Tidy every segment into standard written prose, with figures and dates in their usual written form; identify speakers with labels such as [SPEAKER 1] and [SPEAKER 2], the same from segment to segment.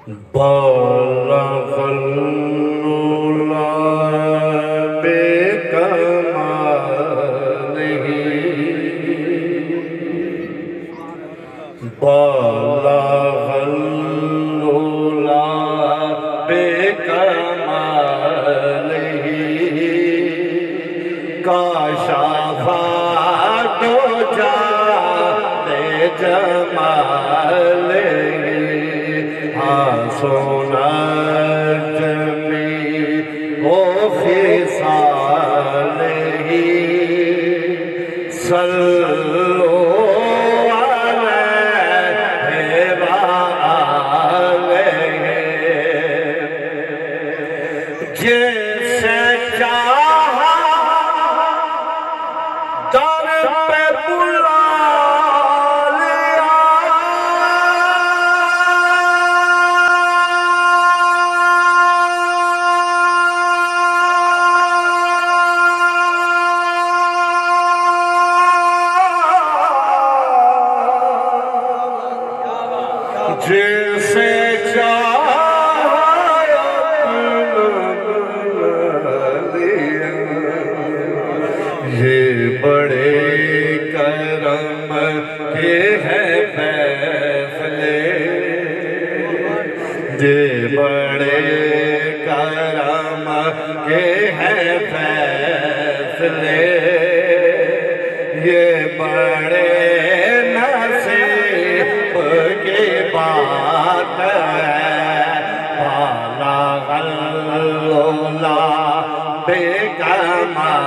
[SPEAKER 1] بالغ العلا بکمالہ بالغ العلا بکمالہ کاشف الدجی بجمالہ حسن جمیع خصالہ صلوا علیہ وآلہ جسے چاہا در پہ بلا جیسے چاہا یہ بڑے کرم کے ہیں فیصلے یہ بڑے کرم کے ہیں فیصلے یہ بڑے نصیب کی بات ہے بالغ العلا بکمالہ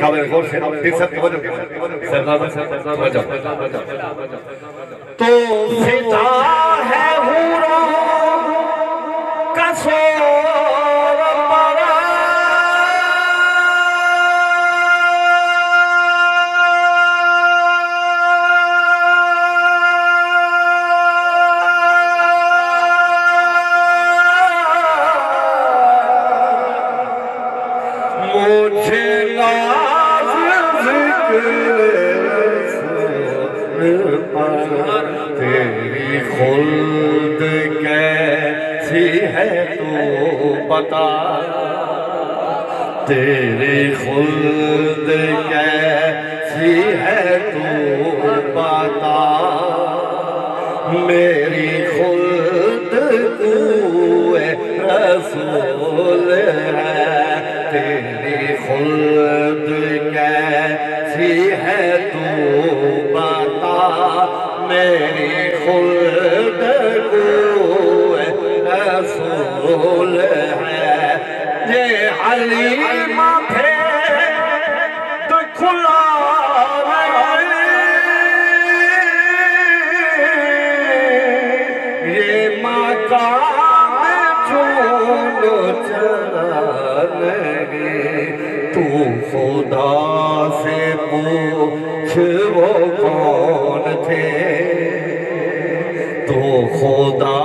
[SPEAKER 1] قابل غور سے پھر سب توجہ تو فدا ہے حوروں کا سور پڑا مجھے ناز ذکر رسول پر تیری خلد کیسی ہے تو بتا تیری خلد کیسی ہے تو بتا میری خلد کوئے رسول ہے تیری خلد کیسی ہے تو بتا میری خلد کوئے رسول ہے یہ حلیمہ پھیٹ کھلا یہ مقام چون چرانے تو خدا سے پوچھ وہ کون تھے تو خدا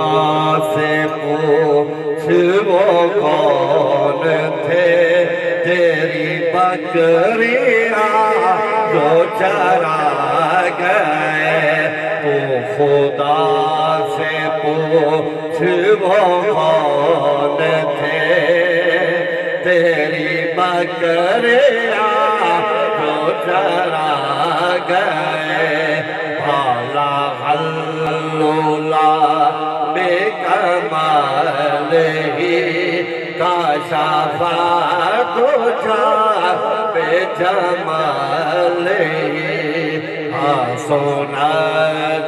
[SPEAKER 1] سے پوچھ وہ کون تھے تیری بکریاں جو چرا گئے تو خدا سے پوچھ وہ کون تھے تیری بکریاں جو چرا گئے بالغ العلا بکمالہ کاشف الدجی بجمالہ حسن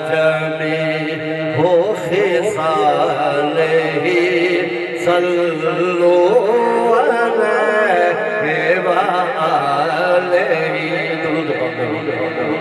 [SPEAKER 1] جمیع خصالہ صلوا علیہ وآلہ درود پڑھو